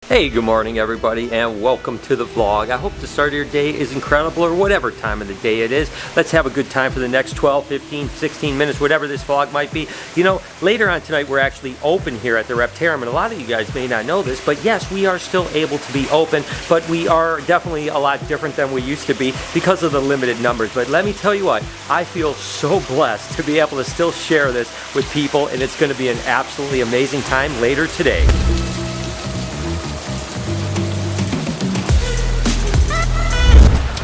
Hey, good morning everybody, and welcome to the vlog. I hope the start of your day is incredible, or whatever time of the day it is. Let's have a good time for the next 12, 15, 16 minutes, whatever this vlog might be. You know, later on tonight we're actually open here at the Reptarium, and a lot of you guys may not know this, but yes, we are still able to be open, but we are definitely a lot different than we used to be because of the limited numbers. But let me tell you what, I feel so blessed to be able to still share this with people, and it's going to be an absolutely amazing time later today.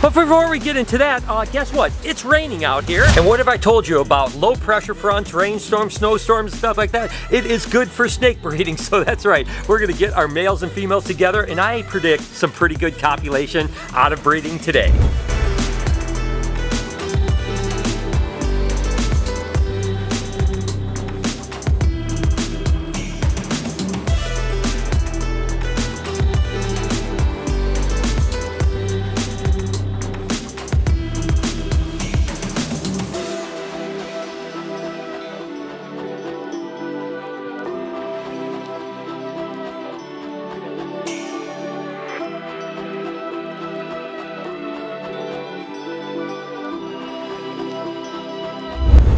But before we get into that, guess what? It's raining out here. And what have I told you about low pressure fronts, rainstorms, snowstorms, and stuff like that? It is good for snake breeding, so that's right. We're gonna get our males and females together, and I predict some pretty good copulation out of breeding today.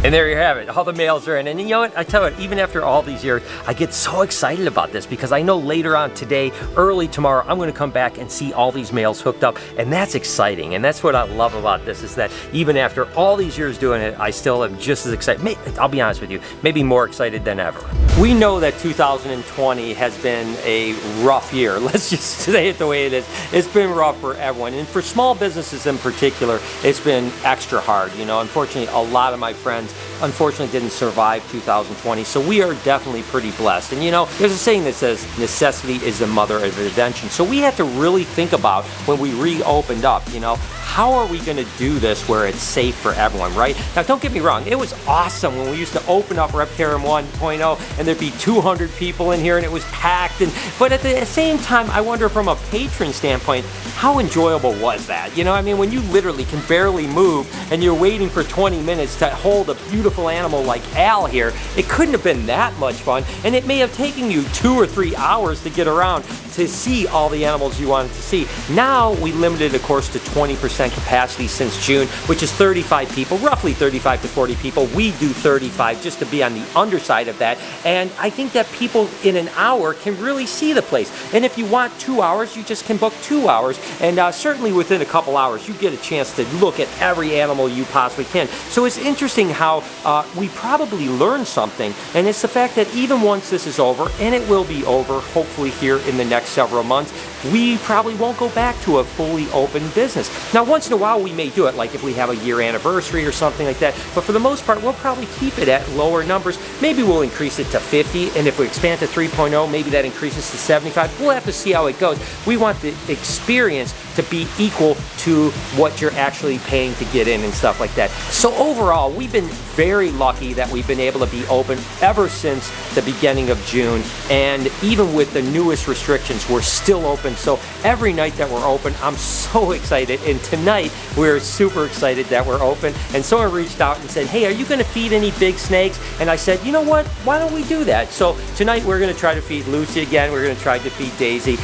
And there you have it, all the males are in. And you know what, I tell you, even after all these years, I get so excited about this because I know later on today, early tomorrow, I'm gonna come back and see all these males hooked up, and that's exciting. And that's what I love about this, is that even after all these years doing it, I still am just as excited. I'll be honest with you, maybe more excited than ever. We know that 2020 has been a rough year. Let's just say it the way it is. It's been rough for everyone. And for small businesses in particular, it's been extra hard. You know, unfortunately, a lot of my friends unfortunately didn't survive 2020, so we are definitely pretty blessed. And you know, there's a saying that says necessity is the mother of invention. So we had to really think about, when we reopened up, you know, how are we going to do this where it's safe for everyone, right? Now, don't get me wrong, it was awesome when we used to open up Reptarium 1.0 and there'd be 200 people in here and it was packed. But at the same time, I wonder from a patron standpoint, how enjoyable was that? You know, I mean, when you literally can barely move and you're waiting for 20 minutes to hold a beautiful animal like Al here, it couldn't have been that much fun. And it may have taken you 2 or 3 hours to get around to see all the animals you wanted to see. Now we limited, of course, to 20% capacity since June, which is 35 people, roughly 35 to 40 people. We do 35 just to be on the underside of that. And I think that people in an hour can really see the place. And if you want 2 hours, you just can book 2 hours. And certainly within a couple hours, you get a chance to look at every animal you possibly can. So it's interesting how we probably learned something. And it's the fact that even once this is over, and it will be over hopefully here in the next several months, we probably won't go back to a fully open business. Now, once in a while we may do it, like if we have a year anniversary or something like that, but for the most part we'll probably keep it at lower numbers. Maybe we'll increase it to 50, and if we expand to 3.0, maybe that increases to 75. We'll have to see how it goes. We want the experience to be equal to what you're actually paying to get in and stuff like that. So overall, we've been very lucky that we've been able to be open ever since the beginning of June, and even with the newest restrictions, we're still open. So every night that we're open, I'm so excited. And tonight, we're super excited that we're open. And someone reached out and said, hey, are you gonna feed any big snakes? And I said, you know what, why don't we do that? So tonight we're gonna try to feed Lucy again. We're gonna try to feed Daisy,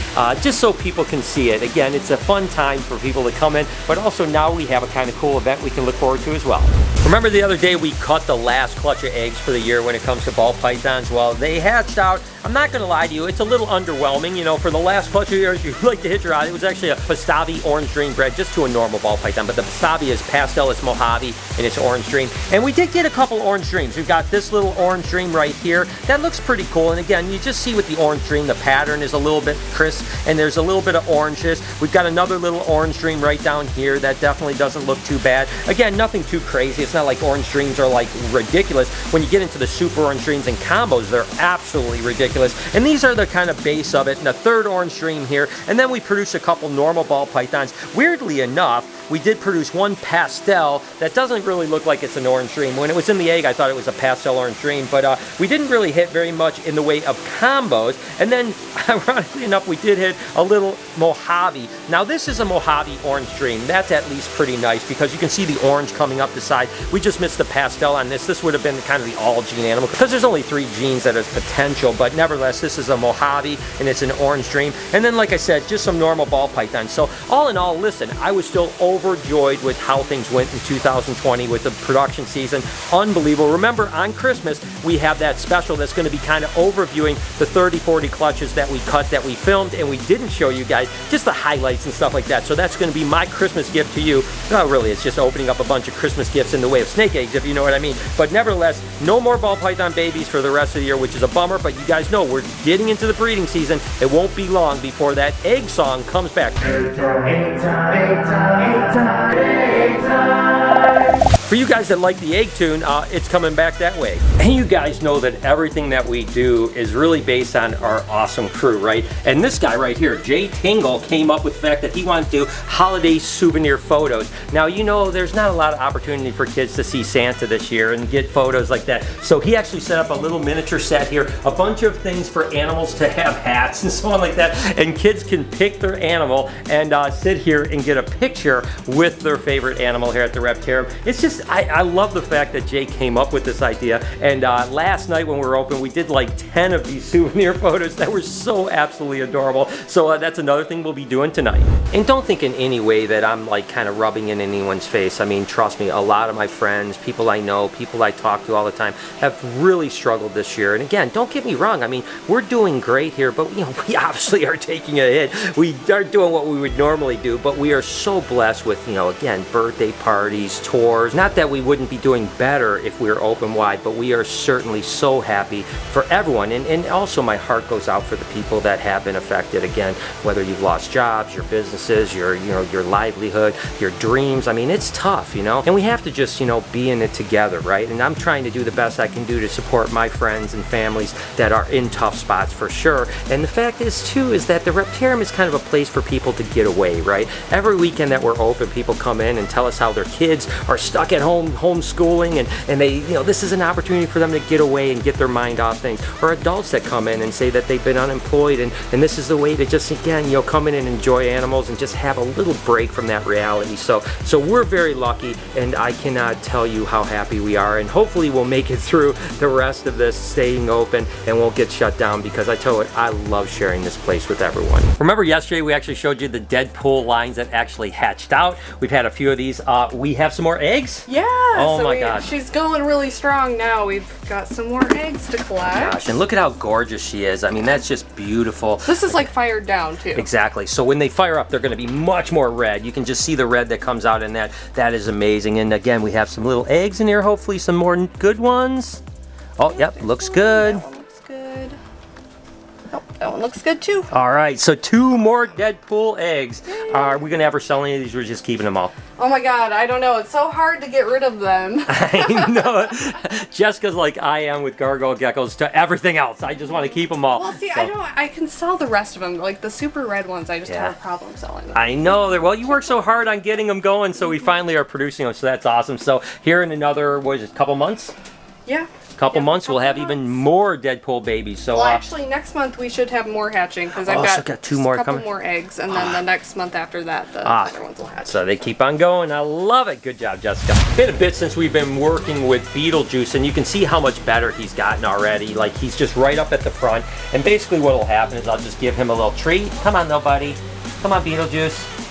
just so people can see it. Again, it's a fun time for people to come in, but also now we have a kind of cool event we can look forward to as well. Remember the other day we cut the last clutch of eggs for the year when it comes to ball pythons? Well, they hatched out. I'm not gonna lie to you, it's a little underwhelming. You know, for the last clutch of years, you like to hit your eye. It was actually a Pastavi orange dream bred just to a normal ball python, but the Pastavi is pastel, it's Mojave, and it's orange dream. And we did get a couple orange dreams. We've got this little orange dream right here. That looks pretty cool. And again, you just see with the orange dream, the pattern is a little bit crisp, and there's a little bit of oranges. We've got another little orange dream right down here that definitely doesn't look too bad. Again, nothing too crazy. It's not like orange dreams are like ridiculous. When you get into the super orange dreams and combos, they're absolutely ridiculous. And these are the kind of base of it. And the third orange dream here here. And then we produced a couple normal ball pythons. Weirdly enough, we did produce one pastel that doesn't really look like it's an orange dream. When it was in the egg, I thought it was a pastel orange dream, but we didn't really hit very much in the way of combos. And then, ironically enough, we did hit a little Mojave. Now, this is a Mojave orange dream. That's at least pretty nice because you can see the orange coming up the side. We just missed the pastel on this. This would have been kind of the all-gene animal because there's only 3 genes that has potential, but nevertheless, this is a Mojave, and it's an orange dream. And then, like I said, just some normal ball pythons. So, all in all, listen, I was still overjoyed with how things went in 2020 with the production season. Unbelievable. Remember, on Christmas, we have that special that's going to be kind of overviewing the 30-40 clutches that we cut, that we filmed, and we didn't show you guys, just the highlights and stuff like that. So that's going to be my Christmas gift to you. No, really, it's just opening up a bunch of Christmas gifts in the way of snake eggs, if you know what I mean. But nevertheless, no more ball python babies for the rest of the year, which is a bummer, but you guys know we're getting into the breeding season. It won't be long before that egg song comes back. Egg time, egg time, egg time, egg time. For you guys that like the egg tune, it's coming back that way. And you guys know that everything that we do is really based on our awesome crew, right? And this guy right here, Jay Tingle, came up with the fact that he wanted to do holiday souvenir photos. Now, you know, there's not a lot of opportunity for kids to see Santa this year and get photos like that. So he actually set up a little miniature set here, a bunch of things for animals to have hats and so on like that. And kids can pick their animal and sit here and get a picture with their favorite animal here at the Reptarium. It's just, I love the fact that Jay came up with this idea. And last night when we were open, we did like 10 of these souvenir photos that were so absolutely adorable. So that's another thing we'll be doing tonight. And don't think in any way that I'm like kind of rubbing in anyone's face. I mean, trust me, a lot of my friends, people I know, people I talk to all the time have really struggled this year. And again, don't get me wrong. I mean, we're doing great here, but you know, we obviously are taking a hit. We aren't doing what we would normally do, but we are so blessed with, you know, again, birthday parties, tours. Not that we wouldn't be doing better if we were open wide, but we are certainly so happy for everyone. And also my heart goes out for the people that have been affected. Again, whether you've lost jobs, your businesses, your livelihood, your dreams. I mean, it's tough, you know, and we have to just, you know, be in it together, right? And I'm trying to do the best I can do to support my friends and families that are in tough spots for sure. And the fact is too, is that the Reptarium is kind of a place for people to get away, right? Every weekend that we're open, people come in and tell us how their kids are stuck at home, homeschooling, and they, you know, this is an opportunity for them to get away and get their mind off things. Or adults that come in and say that they've been unemployed, and this is the way to just, again, you know, come in and enjoy animals and just have a little break from that reality. So we're very lucky, and I cannot tell you how happy we are, and hopefully we'll make it through the rest of this staying open and won't get shut down, because I tell you, I love sharing this place with everyone. Remember yesterday we actually showed you the Deadpool lines that actually hatched out. We've had a few of these. We have some more eggs. Yeah. Oh my gosh. She's going really strong now. We've got some more eggs to collect. Gosh, and look at how gorgeous she is. I mean, that's just beautiful. This is like fired down too. Exactly. So when they fire up, they're going to be much more red. You can just see the red that comes out in that. That is amazing. And again, we have some little eggs in here. Hopefully some more good ones. Oh, yep, looks good. That one looks good. Oh, that one looks good too. All right, so 2 more Deadpool eggs. Are we going to ever sell any of these? We're just keeping them all. Oh my God, I don't know. It's so hard to get rid of them. I know. Jessica's like I am with gargoyle geckos to everything else. I just want to keep them all. Well, see, so. I can sell the rest of them. Like the super red ones, I just have a problem selling them. I know. Well, you worked so hard on getting them going, so we finally are producing them, so that's awesome. So here in another, what is it, couple months? Yeah. Couple months, we'll have even more Deadpool babies. So, well, actually, next month we should have more hatching, because I've got 2 more a couple coming. more eggs, and then the next month after that, the other ones will hatch. So they keep on going. I love it. Good job, Jessica. It's been a bit since we've been working with Beetlejuice, and you can see how much better he's gotten already. Like, he's just right up at the front. And basically what will happen is I'll just give him a little treat. Come on, though, buddy. Come on, Beetlejuice.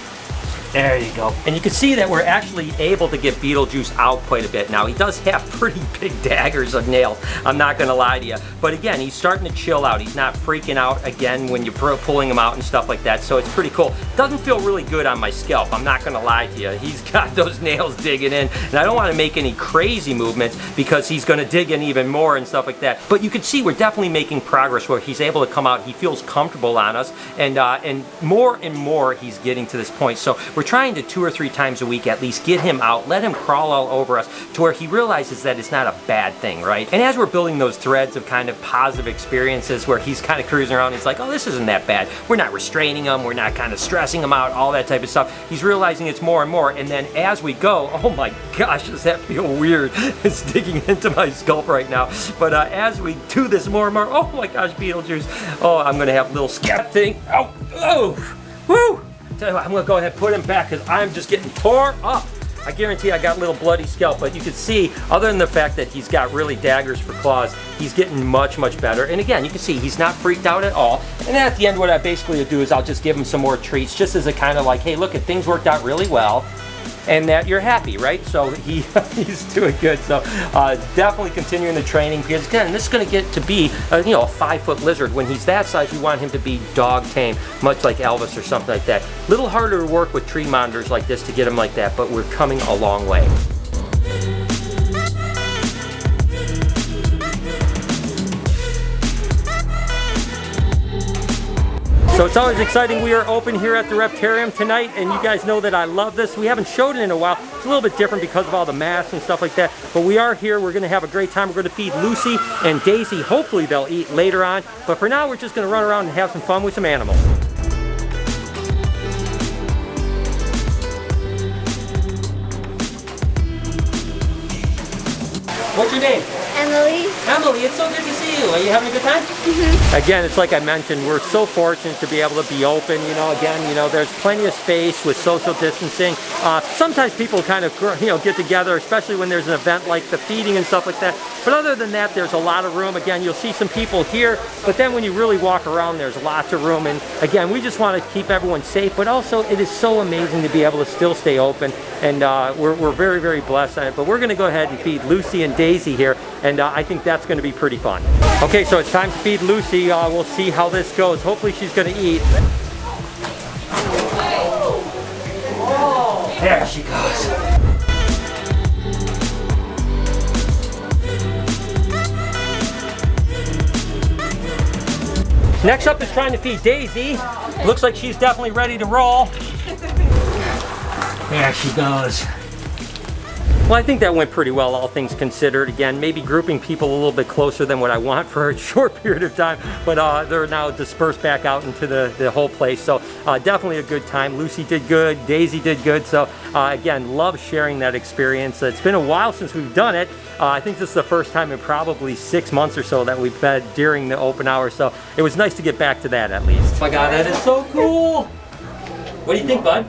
There you go. And you can see that we're actually able to get Beetlejuice out quite a bit now. He does have pretty big daggers of nails, I'm not going to lie to you. But again, he's starting to chill out. He's not freaking out again when you're pulling him out and stuff like that. So it's pretty cool. Doesn't feel really good on my scalp, I'm not going to lie to you. He's got those nails digging in. And I don't want to make any crazy movements because he's going to dig in even more and stuff like that. But you can see we're definitely making progress where he's able to come out. He feels comfortable on us. And more he's getting to this point. So we're trying to 2 or 3 times a week at least get him out, let him crawl all over us to where he realizes that it's not a bad thing, right? And as we're building those threads of kind of positive experiences where he's kind of cruising around, he's like, oh, this isn't that bad. We're not restraining him, we're not kind of stressing him out, all that type of stuff. He's realizing it's more and more, and then as we go, oh my gosh, does that feel weird? It's digging into my scalp right now. But as we do this more and more, oh my gosh, Beetlejuice. Oh, I'm gonna have a little scab thing. Oh, oh, woo! Tell you what, I'm gonna go ahead and put him back because I'm just getting tore up. I guarantee I got a little bloody scalp, but you can see, other than the fact that he's got really daggers for claws, he's getting much, much better. And again, you can see he's not freaked out at all. And then at the end, what I basically do is I'll just give him some more treats, just as a kind of like, hey, look, things worked out really well, and that you're happy, right? So he's doing good. So definitely continuing the training, because again, this is gonna get to be a 5-foot lizard. When he's that size, we want him to be dog tame, much like Elvis or something like that. Little harder to work with tree monitors like this to get him like that, but we're coming a long way. So it's always exciting. We are open here at the Reptarium tonight, and you guys know that I love this. We haven't showed it in a while. It's a little bit different because of all the masks and stuff like that, but we are here. We're gonna have a great time. We're gonna feed Lucy and Daisy. Hopefully they'll eat later on, but for now we're just gonna run around and have some fun with some animals. What's your name? Emily. Emily, it's so good to see you. Are you having a good time? Mm-hmm. Again, it's like I mentioned, we're so fortunate to be able to be open. Again, there's plenty of space with social distancing. Sometimes people kind of, get together, especially when there's an event like the feeding and stuff like that. But other than that, there's a lot of room. Again, you'll see some people here, but then when you really walk around, there's lots of room. And again, we just want to keep everyone safe, but also it is so amazing to be able to still stay open. And we're very, very blessed on it. But we're going to go ahead and feed Lucy and Daisy here, and I think that's going to be pretty fun. Okay, so it's time to feed Lucy. We'll see how this goes. Hopefully she's going to eat. There she goes. Next up is trying to feed Daisy. Looks like she's definitely ready to roll. There she goes. Well, I think that went pretty well, all things considered. Again, maybe grouping people a little bit closer than what I want for a short period of time, but they're now dispersed back out into the whole place. So definitely a good time. Lucy did good, Daisy did good. So again, love sharing that experience. It's been a while since we've done it. I think this is the first time in probably 6 months or so that we've fed during the open hours. So it was nice to get back to that at least. Oh my God, that is so cool. What do you think, bud?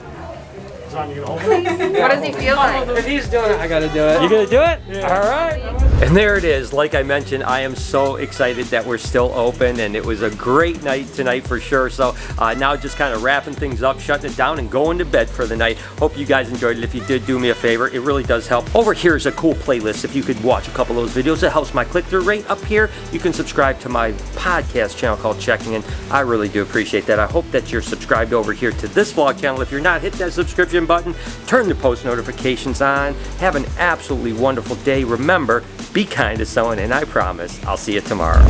What does he feel like? If he's doing it, I gotta do it. You gonna do it? Yeah. All right. And there it is. Like I mentioned, I am so excited that we're still open, and it was a great night tonight for sure. So now just kind of wrapping things up, shutting it down, and going to bed for the night. Hope you guys enjoyed it. If you did, do me a favor. It really does help. Over here is a cool playlist. If you could watch a couple of those videos, it helps my click-through rate. Up here, you can subscribe to my podcast channel called Checking In. I really do appreciate that. I hope that you're subscribed over here to this vlog channel. If you're not, hit that subscription button, turn the post notifications on. Have an absolutely wonderful day. Remember, be kind to someone, and I promise I'll see you tomorrow.